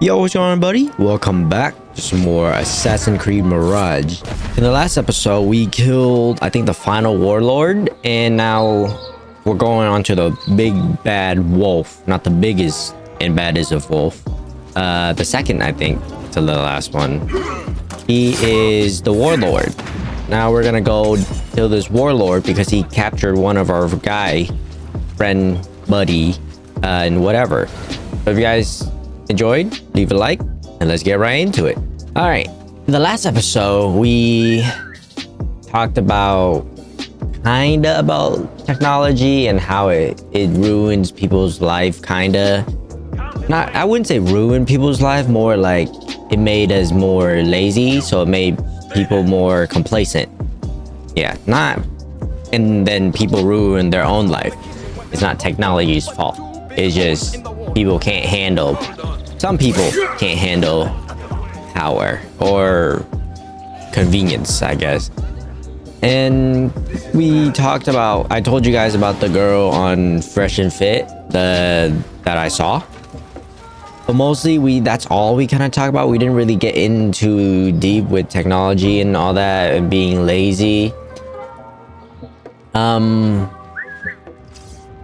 Yo, what's going on, buddy? Welcome back to some more Assassin's Creed Mirage. In the last episode, we killed, I think, the final Warlord, and now we're going on to the big bad wolf. Not the biggest and baddest of wolf. The second, I think, to the last one. He is the Warlord. Now we're gonna go kill this Warlord because he captured one of our friend, buddy, and whatever. So if you guys enjoyed, leave a like and let's get right into it. All right, in the last episode we talked about technology and how it ruins people's life. I wouldn't say ruin people's life, more like it made us more lazy, so it made people more complacent. And then people ruin their own life. It's not technology's fault, it's just people can't handle. Some people can't handle power or convenience, I guess. And we talked about, I told you guys about the girl on Fresh and Fit that I saw. But mostly that's all we kind of talk about. We didn't really get into deep with technology and all that and being lazy.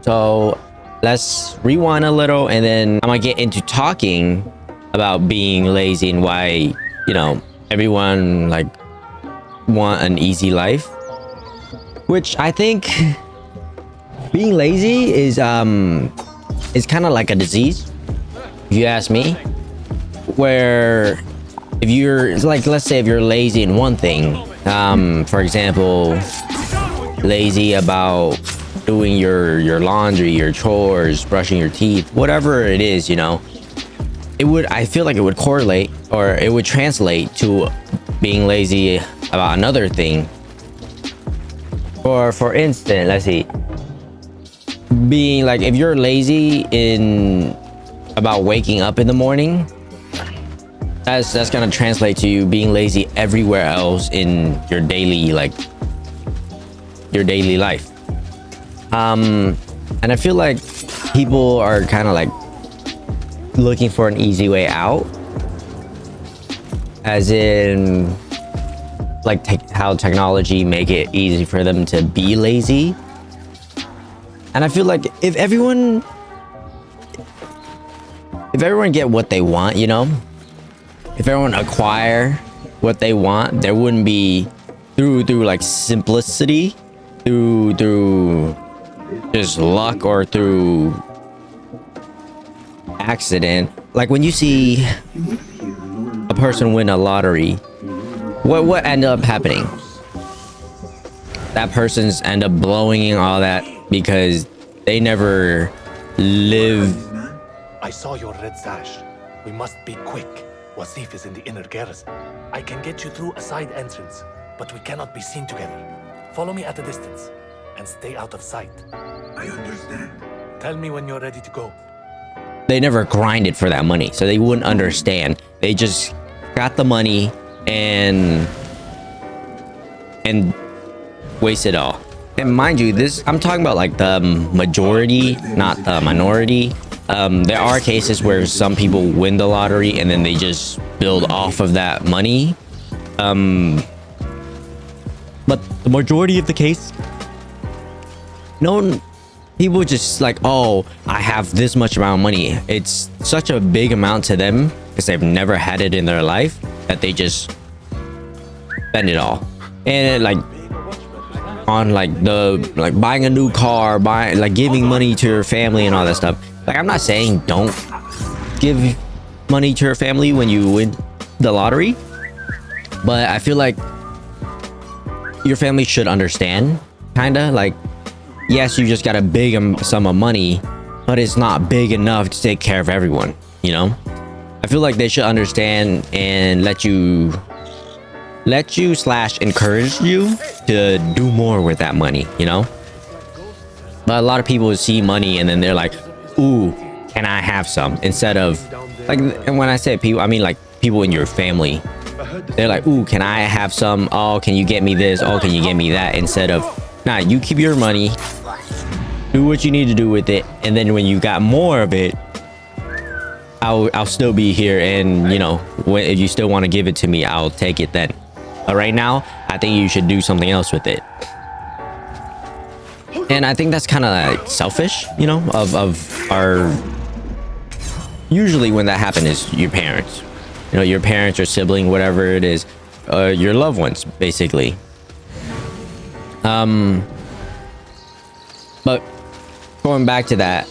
So let's rewind a little, and then I'm gonna get into talking about being lazy and why, everyone like want an easy life, which I think being lazy is kind of like a disease, if you ask me. Where if you're like, let's say if you're lazy in one thing, for example, lazy about doing your laundry, your chores, brushing your teeth, whatever it is, I feel like it would correlate, or it would translate to being lazy about another thing. Or for instance, let's see, being like, if you're lazy about waking up in the morning, that's gonna translate to you being lazy everywhere else in your daily life. And I feel like people are kind of like looking for an easy way out, as in like how technology make it easy for them to be lazy. And I feel like if everyone get what they want, if everyone acquire what they want, there wouldn't be through like simplicity, through just luck, or through accident. Like when you see a person win a lottery, what end up happening? That person's end up blowing all that because they never live. I saw your red sash. We must be quick. Wasif is in the inner garrison. I can get you through a side entrance, but we cannot be seen together. Follow me at a distance and stay out of sight. I understand. Tell me when you're ready to go. They never grinded for that money, so they wouldn't understand. They just got the money and waste it all. And mind you, I'm talking about like the majority, not the minority. There are cases where some people win the lottery and then they just build off of that money. But the majority of the case, people just like, oh, I have this much amount of money. It's such a big amount to them because they've never had it in their life that they just spend it all. And on buying a new car, giving money to your family and all that stuff. Like, I'm not saying don't give money to your family when you win the lottery, but I feel like your family should understand, kinda. Like, yes, you just got a big sum of money, but it's not big enough to take care of everyone, I feel like they should understand and let you / encourage you to do more with that money, But a lot of people see money and then they're like, ooh, can I have some? Instead of like, and when I say people, I mean like people in your family. They're like, ooh, can I have some? Oh, can you get me this? Oh, can you get me that? Instead of, nah, you keep your money, do what you need to do with it, and then when you got more of it, I'll still be here, and you know, if you still want to give it to me, I'll take it then. But right now, I think you should do something else with it. And I think that's kind of like selfish, you know, of our. Usually, when that happens, is your parents. You know, your parents or sibling, whatever it is, your loved ones, basically. But going back to that,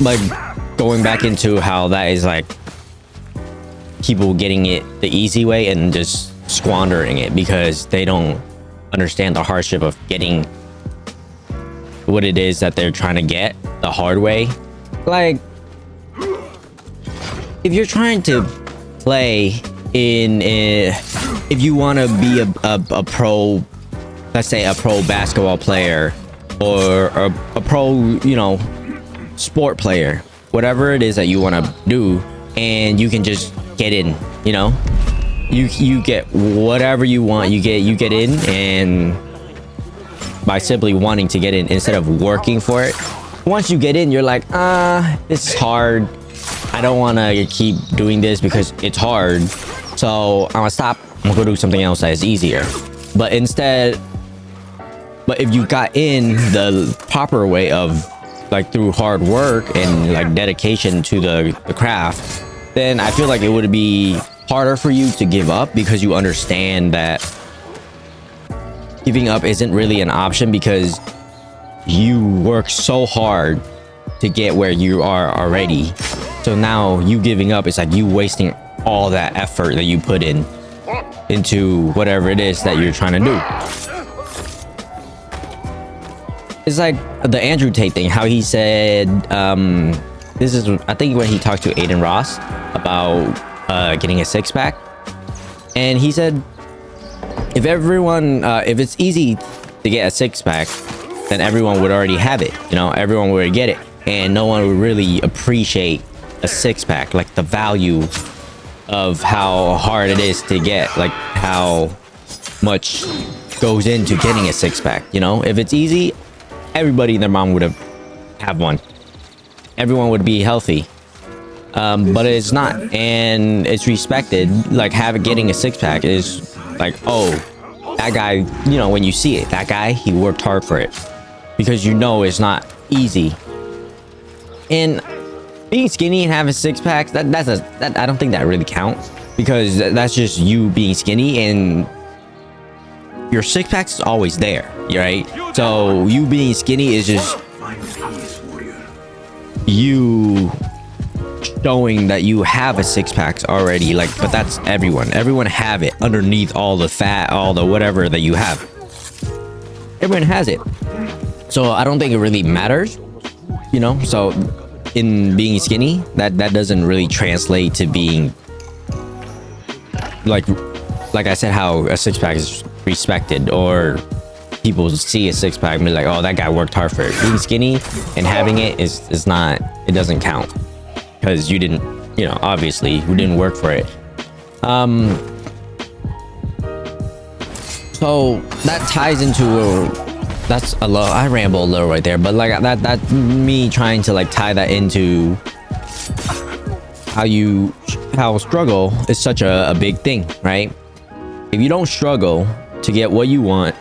like going back into how that is like people getting it the easy way and just squandering it because they don't understand the hardship of getting what it is that they're trying to get the hard way. Like, if you're trying to play in if you want to be a pro, let's say a pro basketball player or a pro, you know, sport player, whatever it is that you want to do, and you can just get in, you know, you get whatever you want, you get in, and by simply wanting to get in instead of working for it, once you get in, you're like, this is hard, I don't want to keep doing this because it's hard, so I'm gonna stop, I'm gonna go do something else that is easier. But if you got in the proper way of like through hard work and like dedication to the craft, then I feel like it would be harder for you to give up because you understand that giving up isn't really an option because you work so hard to get where you are already. So now you giving up, it's like you wasting all that effort that you put into whatever it is that you're trying to do. It's like the Andrew Tate thing, how he said, this is, I think when he talked to Aiden Ross about getting a six-pack, and he said, if everyone, if it's easy to get a six-pack, then everyone would already have it, you know, everyone would get it, and no one would really appreciate a six-pack, like the value of how hard it is to get, like how much goes into getting a six-pack, you know. If it's easy, everybody and their mom would have one, everyone would be healthy, but it's not, and it's respected. Like getting a six-pack is like, oh, that guy, you know, when you see it, that guy, he worked hard for it, because you know it's not easy. And being skinny and having six-packs, that I don't think that really counts, because that's just you being skinny, and your six-packs is always there, right? So you being skinny is just you showing that you have a six-packs already, like, but that's everyone have it underneath all the fat, all the whatever that you have. Everyone has it, so I don't think it really matters, you know. So in being skinny, that doesn't really translate to being like I said, how a six-pack is respected, or people see a six-pack and be like, oh, that guy worked hard for it. Being skinny and having it is not, it doesn't count, because you didn't, you know, obviously you didn't work for it. So that ties into that's a little, I ramble a little right there, but like that me trying to like tie that into how struggle is such a big thing, right? If you don't struggle to get what you want,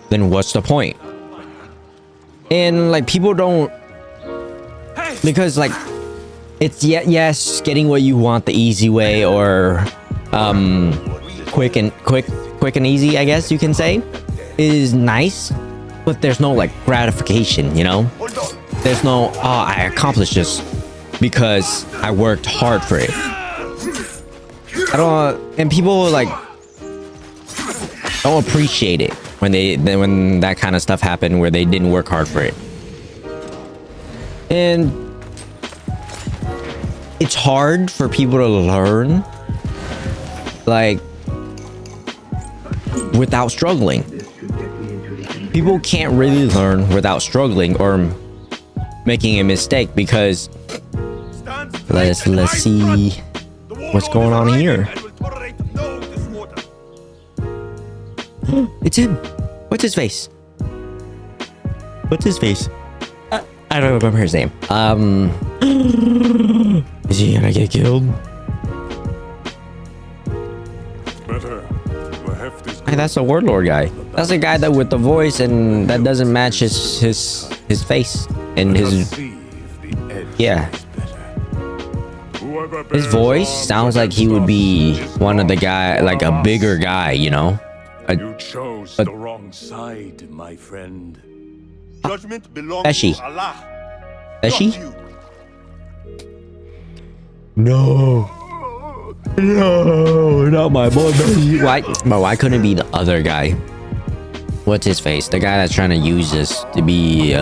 then what's the point? And like people don't, because like it's yes, getting what you want the easy way, or quick and easy, I guess you can say, is nice, but there's no like gratification, you know? There's no, oh, I accomplished this because I worked hard for it. I don't, and people like don't appreciate it when that kind of stuff happened where they didn't work hard for it. And it's hard for people to learn like without struggling. People can't really learn without struggling or making a mistake, because let's see what's going on here. It's him. What's his face? What's his face? I don't remember his name. Is he gonna get killed? Hey, that's a Warlord guy. That's a guy that with the voice and that doesn't match his face and his yeah. His voice sounds like he would be one of the guy, like a bigger guy, you know. You chose the wrong side, my friend. Judgment belongs Beshi. to Allah. Beshi? Not you. No. No, not my boy Beshi. Why? But why couldn't it be the other guy? What's his face? The guy that's trying to use this to be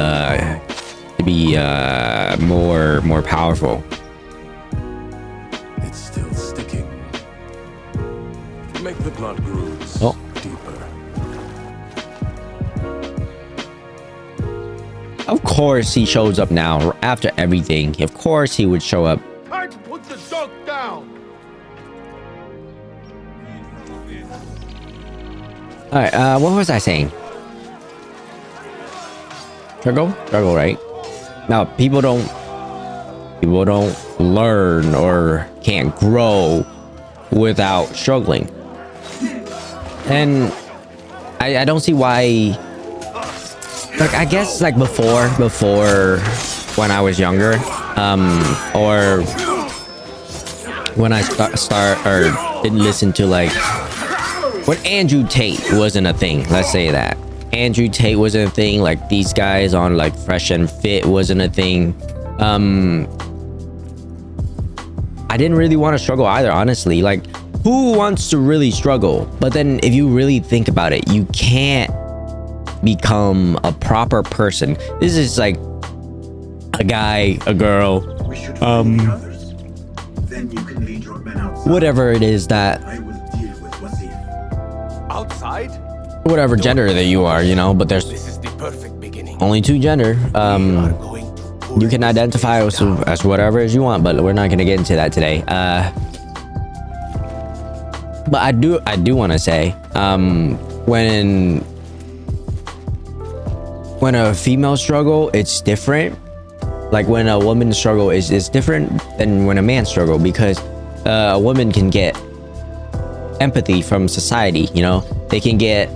more powerful. It's still sticking. Make the blood grooves deeper. Of course he shows up now after everything. Of course he would show up. Time to put the dog down. All right, what was I saying? Struggle, right? Now people don't learn or can't grow without struggling, and I don't see why. Like, I guess like before when I was younger, or when I start or didn't listen to, like, when Andrew Tate wasn't a thing, let's say that Andrew Tate wasn't a thing, like these guys on like Fresh and Fit wasn't a thing. I didn't really want to struggle either, honestly. Like, who wants to really struggle? But then if you really think about it, you can't become a proper person. This is like a guy, a girl, then you can lead your men outside. whatever it is that, I will deal with Wasif. Outside? whatever gender that you are, you know, but there's This is the perfect beginning. only two gender. We are going to pull You can identify as whatever as you want, but we're not going to get into that today. But I do want to say, when a female struggle, it's different. Like when a woman struggle is different than when a man struggle, because a woman can get empathy from society, you know. They can get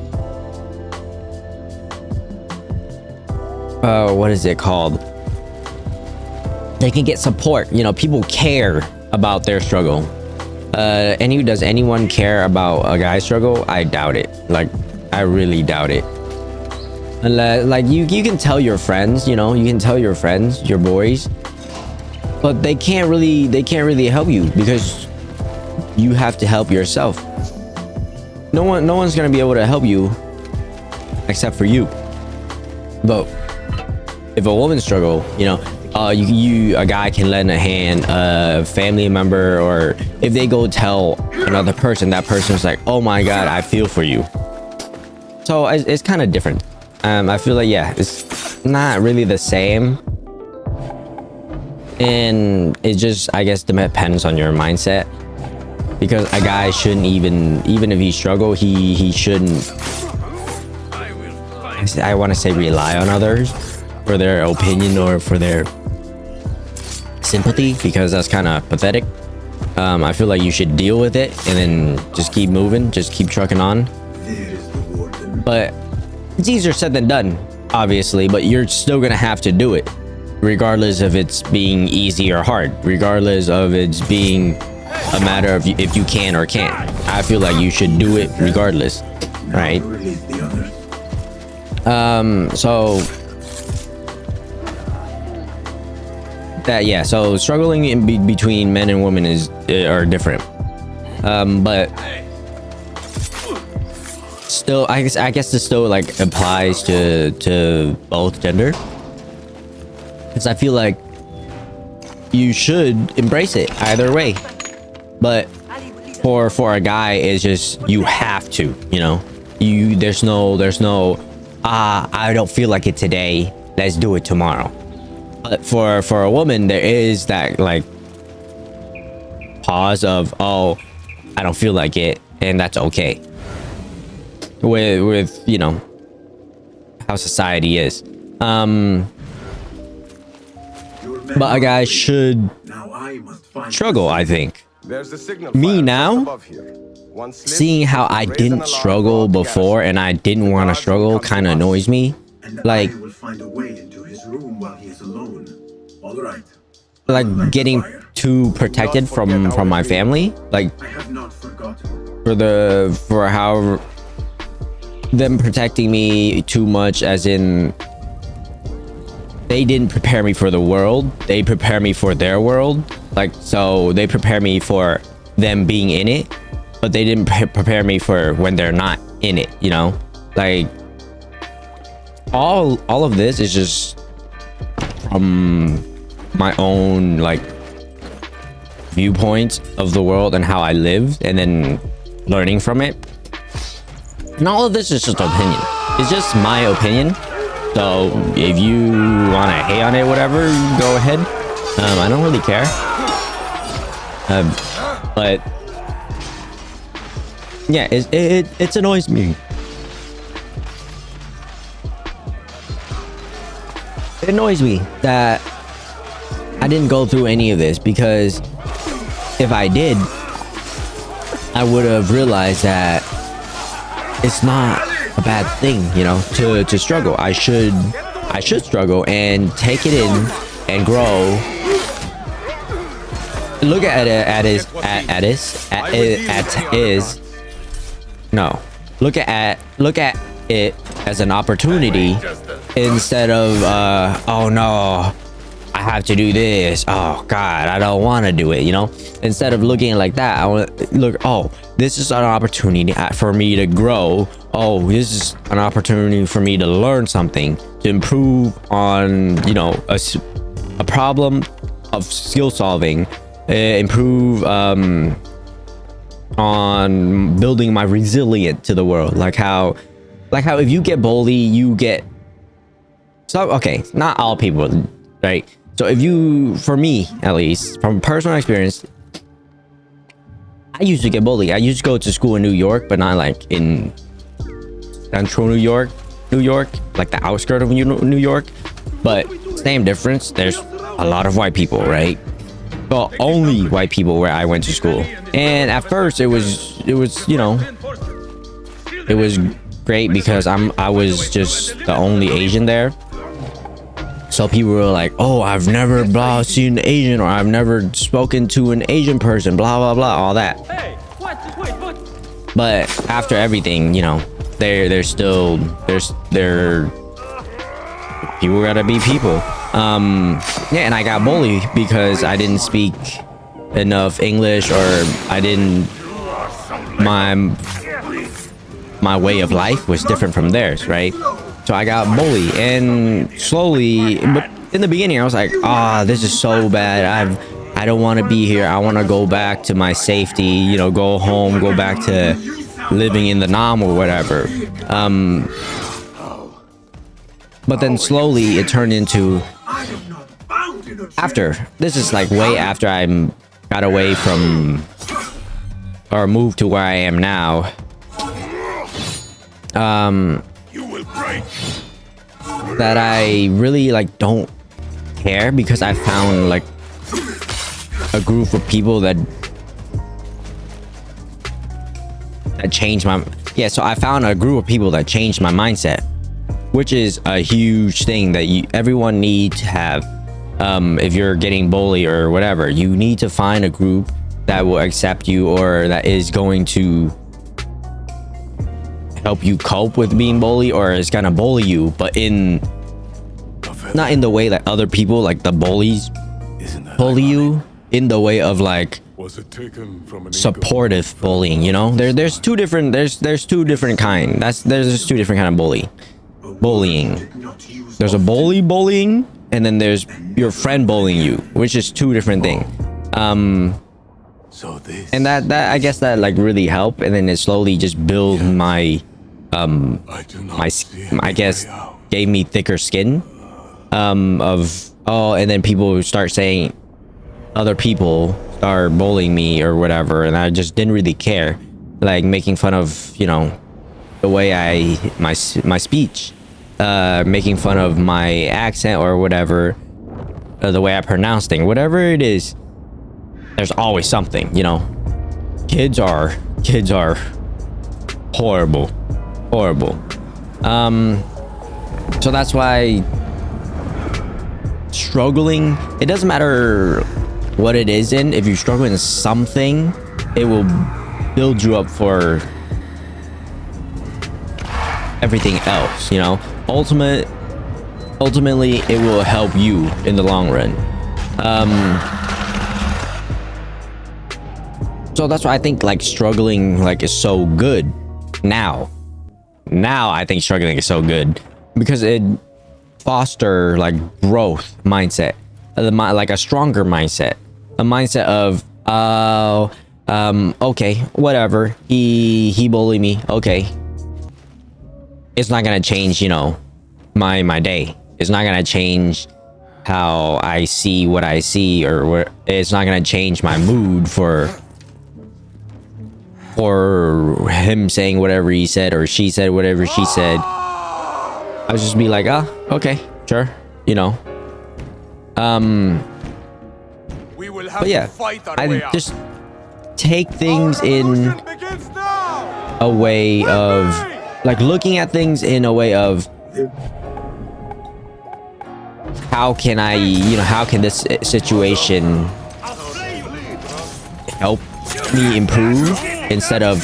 what is it called? They can get support, you know. People care about their struggle. Does anyone care about a guy's struggle? I doubt it. Like, I really doubt it. Unless, like, you can tell your friends, you know, you can tell your friends, your boys, but they can't really help you, because you have to help yourself. No one's gonna be able to help you except for you. But if a woman struggle, you know, a guy can lend a hand, a family member, or if they go tell another person, that person's like, oh my god, I feel for you. So it's kind of different. I feel like, yeah, it's not really the same, and it just, I guess, depends on your mindset, because a guy shouldn't even if he struggle, he shouldn't, I want to say, rely on others for their opinion or for their sympathy, because that's kind of pathetic. I feel like you should deal with it and then just keep moving, just keep trucking on. There is the warden. But it's easier said than done, obviously, but you're still gonna have to do it, regardless of it's being easy or hard, regardless of it's being a matter of if you can or can't. I feel like you should do it regardless, right? Release the others. So that, yeah, so struggling in between men and women are different, but still, I guess this still, like, applies to both gender, because I feel like you should embrace it either way. But for a guy, it's just, you have to, you know, there's no I don't feel like it today, let's do it tomorrow. But for a woman, there is that, like, pause of, oh, I don't feel like it, and that's okay. With you know how society is. Your men But a guy should Now I must find struggle, I think. There's the signal Me fire now? just above here. One slip, Seeing how I raise an didn't alarm struggle for all the before garrison. and I didn't want to Guards will struggle come to kind of us. annoys me. and Like, I will find a way into his room while he is alone. All right. like getting too protected from my family. Like, I have not forgotten. for how them protecting me too much, as in they didn't prepare me for the world, they prepare me for their world. Like, so they prepare me for them being in it, but they didn't prepare me for when they're not in it, you know? Like, all of this is just from my own like viewpoint of the world and how I lived, and then learning from it. And all of this is just opinion. It's just my opinion. So if you want to hate on it, whatever, go ahead. I don't really care. But yeah, it annoys me. It annoys me that I didn't go through any of this, because if I did, I would have realized that it's not a bad thing, you know, to struggle. I should struggle and take it in and grow. Look at it look at it as an opportunity, instead of oh no, I have to do this, oh god, I don't want to do it, you know. Instead of looking like that, I want to look, oh, this is an opportunity for me to grow. Oh, this is an opportunity for me to learn something, to improve on, you know, a problem of skill solving, improve on building my resilience to the world. Like how if you get bullied, you get so, okay, not all people, right? So if you, for me at least, from personal experience, I used to get bullied. I used to go to school in New York, but not like in central New York, like the outskirts of New York. But same difference, there's a lot of white people, right? Well, only white people where I went to school. And at first it was, you know, it was great because I was just the only Asian there. So people were like, oh, I've never seen an Asian, or I've never spoken to an Asian person, blah blah blah, all that. Hey, what? But after everything, you know, they're still people gotta be people. Yeah, and I got bullied because I didn't speak enough English, or I didn't, my way of life was different from theirs, right? So I got bullied, and slowly, but in the beginning I was like, this is so bad, I don't want to be here, I want to go back to my safety, you know, go home, go back to living in the Nam or whatever. But then slowly it turned into, after this is like way after I got away from, or moved to where I am now, that I really like don't care, because I found like a group of people that changed my, yeah, so I found a group of people that changed my mindset, which is a huge thing that everyone needs to have. If you're getting bullied or whatever, you need to find a group that will accept you, or that is going to help you cope with being bullied, or is gonna bully you, but not in the way that other people, like the bullies, bully you, in the way of like supportive bullying, you know. There's two different there's two different kind. There's two different kind of bullying. There's a bullying, and then there's your friend bullying you, which is two different things. And that I guess that like really helped, and then it slowly just built my I guess gave me thicker skin, and then people start saying, other people start bullying me or whatever, and I just didn't really care, like making fun of, you know, the way my speech, making fun of my accent or whatever. the way I pronounce things, whatever it is, there's always something, you know. Kids are horrible. So that's why struggling, it doesn't matter what it is in. If you struggle in something, it will build you up for everything else, you know. Ultimately it will help you in the long run. So that's why I think like struggling like is so good now. I think struggling is so good because it foster like growth mindset, like a stronger mindset, a mindset of okay, whatever, he bullied me, okay, it's not gonna change, you know, my day. It's not gonna change how I see what I see, or it's not gonna change my mood for him saying whatever he said or she said whatever she said. I would just be like, oh, okay, sure, you know. We will have But yeah, to fight our way I out. just take things in a way of like looking at things in a way of how can I, you know, how can this situation help me improve, instead of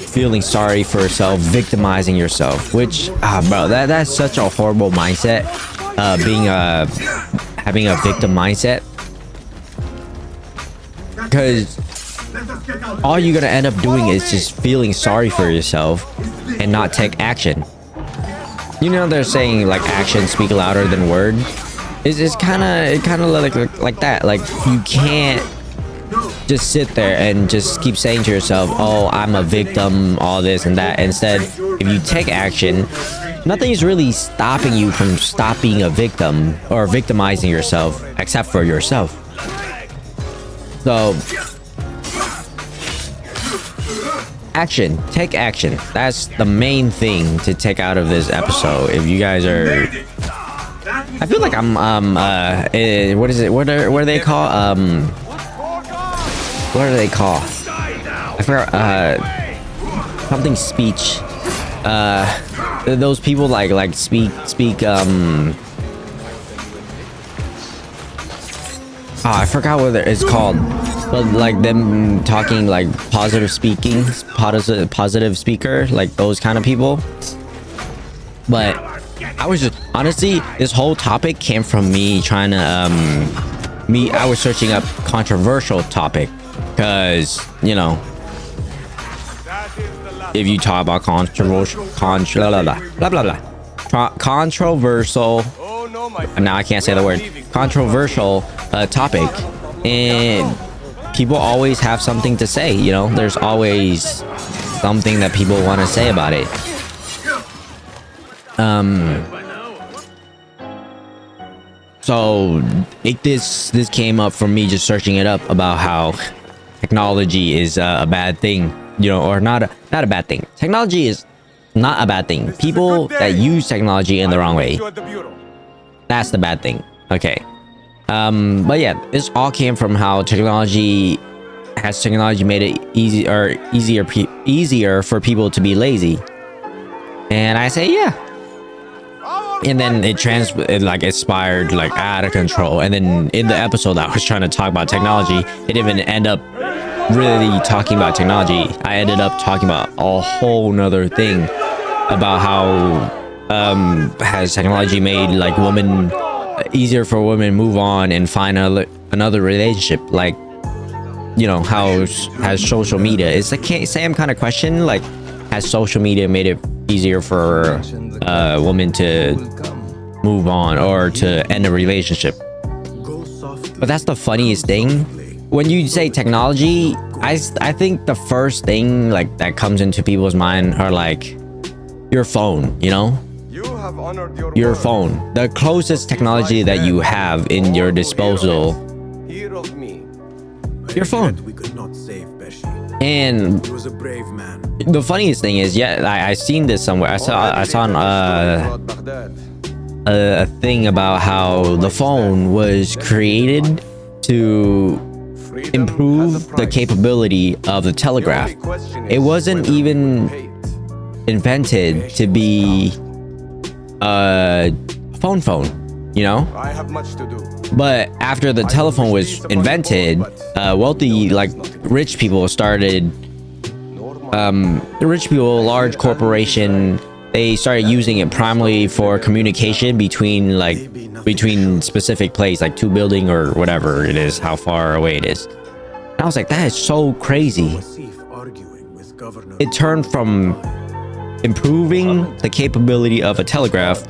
feeling sorry for yourself, victimizing yourself, which bro, that's such a horrible mindset, having a victim mindset, because all you're gonna end up doing is just feeling sorry for yourself and not take action. You know, they're saying like actions speak louder than word. It's kind of like that. Like you can't just sit there and just keep saying to yourself, oh, I'm a victim, all this and that. Instead, if you take action, nothing's really stopping you from being a victim or victimizing yourself except for yourself. So take action. That's the main thing to take out of this episode. If you guys are, I feel like I'm what is it, what do they call, what do they call, I forgot, something speech, those people like speak I forgot what it's called, but like them talking like positive speaker, like those kind of people. But I was just, honestly, this whole topic came from me trying to I was searching up controversial topic, because you know, if you talk about controversial, now I can't say the word, controversial topic, and people always have something to say, you know, there's always something that people want to say about it. So this came up from me just searching it up about how technology is a bad thing, you know, or not a bad thing. Technology is not a bad thing. People that use technology in the wrong way, that's the bad thing. Okay. But yeah, this all came from how technology made it easier for people to be lazy. And I say, yeah. And then it inspired like out of control. And then in the episode I was trying to talk about technology, it didn't even end up really talking about technology. I ended up talking about a whole nother thing about how has technology made like easier for women move on and find another relationship, like, you know, how has social media, it's the same kind of question, like, has social media made it easier for women to move on or to end a relationship? But that's the funniest thing. When you say technology, I think the first thing like that comes into people's mind are like your phone, you know? Your phone, the closest technology that you have in your disposal, your phone. And the funniest thing is, yeah, I seen this somewhere. I saw on a thing about how the phone was created to improve the capability of the telegraph. It wasn't even invented to be a phone, you know? I have much to do. But after the telephone was invented, wealthy, like rich people started, the rich people, large corporation, they started using it primarily for communication between specific place, like two building or whatever it is, how far away it is. And I was like, that is so crazy. It turned from improving the capability of a telegraph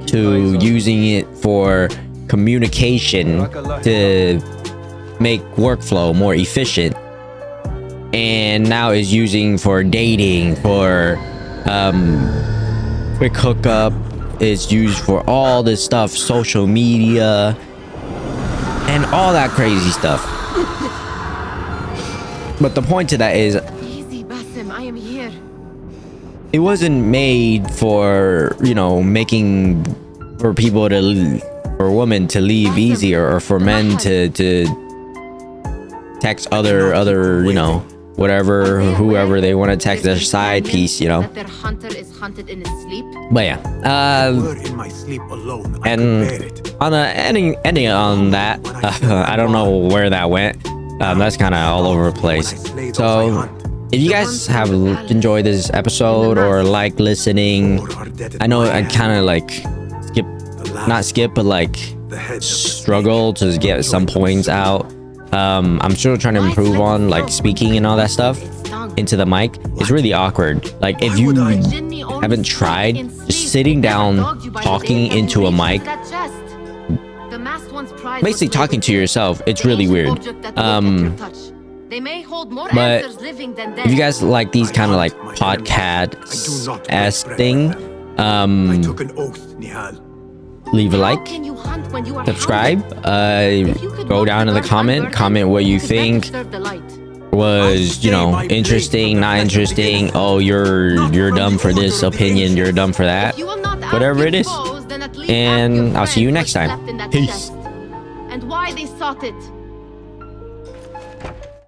to using it for communication to make workflow more efficient, and now is using for dating, for quick hookup. It's used for all this stuff, social media and all that crazy stuff. But the point to that is, Easy, Basim, I am here. it wasn't made for, you know, making for people to, for women to leave easier, or for men to text other, you know, whatever, whoever they want to text, their side piece, you know. That their hunter is hunted in his sleep. But yeah, In my sleep alone, I could and bear it. on a ending on that, I don't know where that went. That's kind of all over the place. So if you guys have enjoyed this episode or like listening, I know I kind of like not skip, but like struggle to get some points out. I'm still trying to improve on like speaking and all that stuff into the mic. It's really awkward. Like if you haven't tried, just sitting down talking into a mic, basically talking to yourself, it's really weird. But if you guys like these kind of like podcast-esque thing, I took an oath, Nihal. leave a like, subscribe, go down in the comment what you think was, you know, interesting, not interesting. Oh, you're dumb for this opinion, you're dumb for that, whatever it is. And I'll see you next time. Peace. And why they sought it.